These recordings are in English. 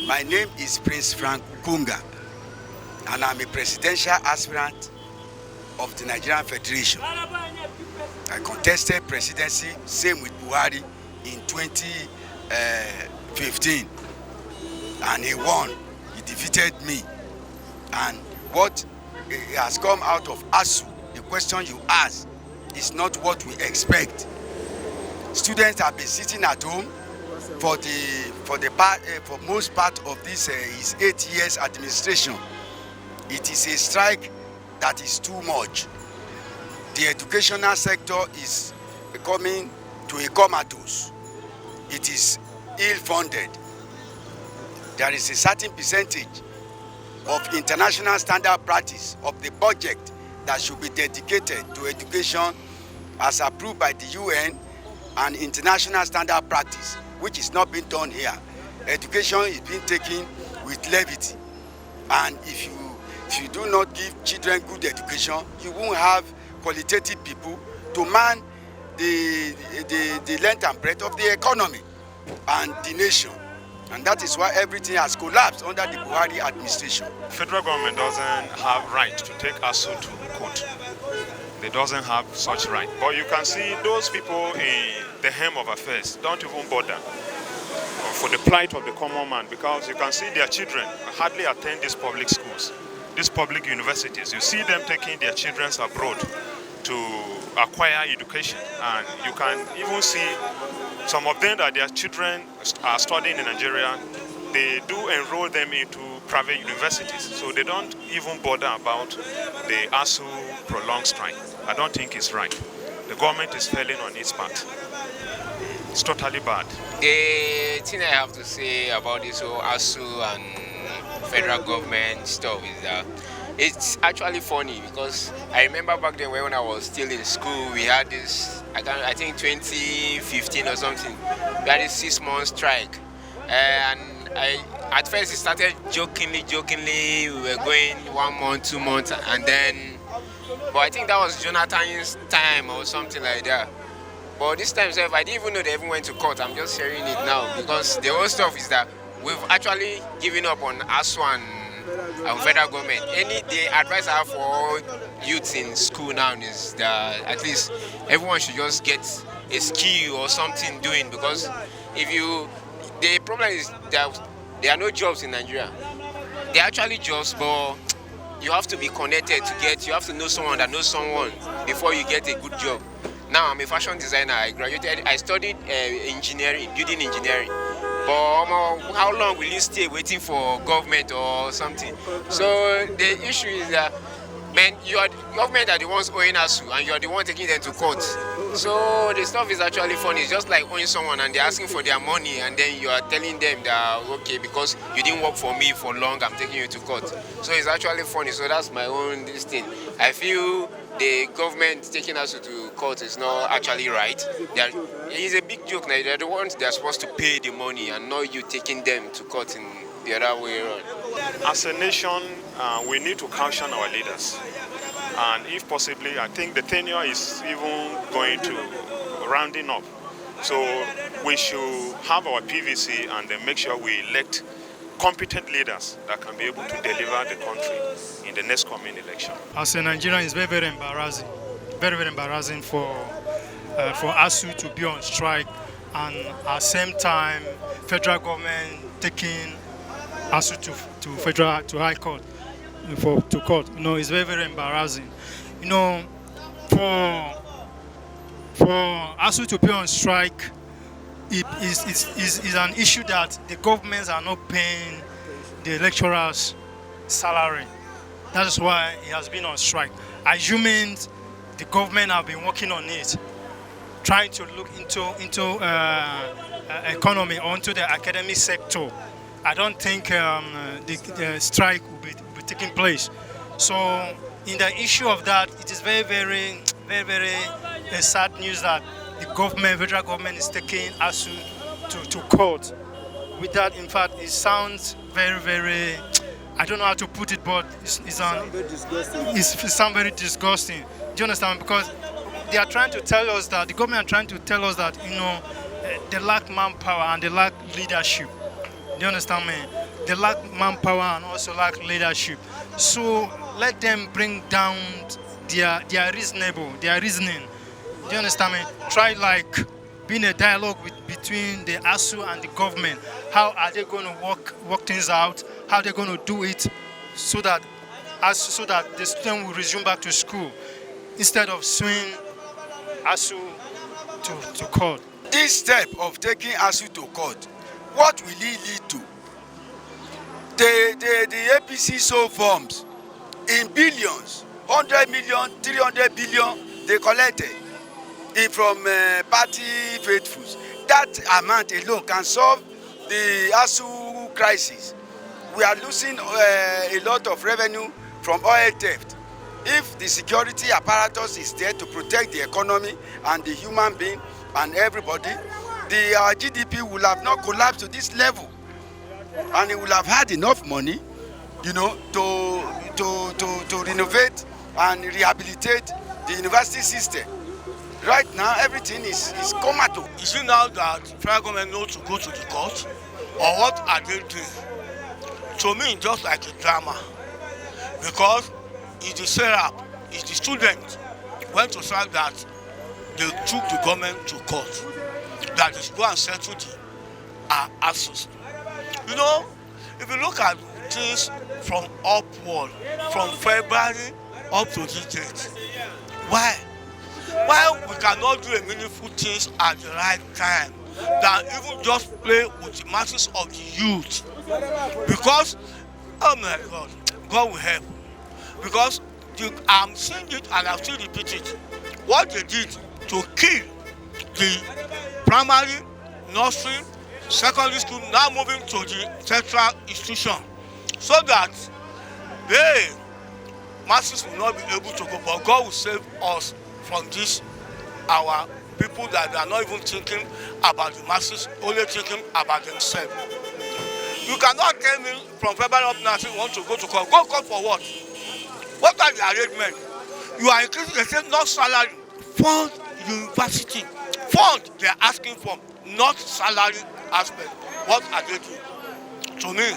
My name is Prince Frank Kunga, and I'm a presidential aspirant of the Nigerian Federation. I contested presidency, same with Buhari, in 2015, and he won. He defeated me. And what has come out of Asuu, the question you ask, is not what we expect. Students have been sitting at home for most part of this his 8 years administration. It is a strike that is too much. The educational sector is coming to a comatose. It is ill-funded. There is a certain percentage of international standard practice of the budget that should be dedicated to education as approved by the UN and international standard practice, which is not being done here. Education is being taken with levity, and if you do not give children good education, you won't have qualitative people to man the length and breadth of the economy and the nation. And that is why everything has collapsed under the Buhari administration. Federal government doesn't have right to take Asuu to court. They doesn't have such right. But you can see those people in the helm of affairs don't even bother for the plight of the common man, because you can see their children hardly attend these public schools, these public universities. You see them taking their children abroad to acquire education, and you can even see some of them that their children are studying in Nigeria. They do enroll them into private universities, so they don't even bother about the Asuu prolonged strike. I don't think it's right. The government is failing on its part. It's totally bad. The thing I have to say about this whole Asuu and federal government stuff is that it's actually funny, because I remember back then when I was still in school, we had this, I think 2015 or something, we had this 6-month strike. And at first it started jokingly, we were going 1 month, 2 months, and then, but I think that was Jonathan's time or something like that. But this time, I didn't even know they even went to court. I'm just hearing it now, because the whole stuff is that we've actually given up on Asuu and federal government. The advice I have for all youths in school now is that at least everyone should just get a skill or something doing, because the problem is that there are no jobs in Nigeria. There are actually jobs, but you have to be connected you have to know someone that knows someone before you get a good job. Now I'm a fashion designer. I studied building engineering. But how long will you stay waiting for government or something? So the issue is that, man, government are the ones owing Asuu, and you are the one taking them to court. So the stuff is actually funny. It's just like owing someone and they're asking for their money, and then you are telling them that, okay, because you didn't work for me for long, I'm taking you to court. So it's actually funny. So that's my own thing. I feel the government taking Asuu to court is not actually right. It's a big joke now. They're the ones that are supposed to pay the money, and not you taking them to court in the other way around. As a nation, we need to caution our leaders. And if possibly, I think the tenure is even going to rounding up. So we should have our PVC and then make sure we elect competent leaders that can be able to deliver the country in the next coming election. As a Nigerian, it's very embarrassing. Very embarrassing for Asuu to be on strike, and at the same time, federal government taking Asuu to high court to court. It's very embarrassing. For Asuu to be on strike, it is an issue that the governments are not paying the lecturers' salary. That is why he has been on strike. Assuming the government have been working on it, trying to look into economy or into the academic sector, I don't think the strike will be taking place. So in the issue of that, it is very sad news that the federal government is taking Asuu to court. With that, in fact, it sounds very, I don't know how to put it, but it sounds very disgusting. Do you understand? Because they are trying to tell us that, the government are trying to tell us that, they lack manpower and they lack leadership. Do you understand me? they lack manpower and also lack leadership. So let them bring down their reasoning. Do you understand me? Try like being a dialogue between the Asuu and the government. How are they going to work things out? How they're going to do it so that the student will resume back to school instead of suing Asuu to court. This step of taking Asuu to court, what will it lead to? The APC sold forms in billions, 100 million, 300 billion they collected from party faithfuls. That amount alone can solve the Asuu crisis. We are losing a lot of revenue from oil theft. If the security apparatus is there to protect the economy and the human being and everybody, the GDP will have not collapsed to this level, and it will have had enough money, you know, to renovate and rehabilitate the university system. Right now, everything is comatose. Is it now that federal government knows to go to the court, or what are they doing? To me, it's just like a drama, because it's the syrup, it's the student went to say that they took the government to court, that they should go and settle the Asuu. You know, if you look at things from upward, from February up to this date, why we cannot do a meaningful things at the right time than even just play with the masses of the youth? Because, oh my God, God will help. Because I'm seeing it and I've still repeat it. What they did to kill the primary, nursery, secondary school, now moving to the central institution, so that they masses will not be able to go, but God will save us from this, our people that are not even thinking about the masses, only thinking about themselves. You cannot tell me from February up now you want to go to court. Go court for what? What are the arrangement? You are increasing the same, not salary. Fund university. Fund they are asking for, not salary aspect. What are they doing? To me,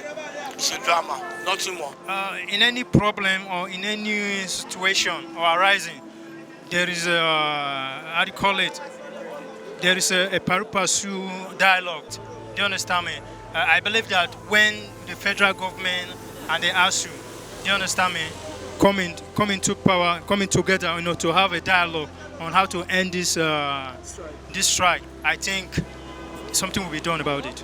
it's a drama, nothing more. In any problem or in any situation or arising, there is how do you call it? There is a pari passu dialogue. Do you understand me? I believe that when the federal government and the Asuu, do you understand me, coming together, you know, to have a dialogue on how to end this strike, I think something will be done about it.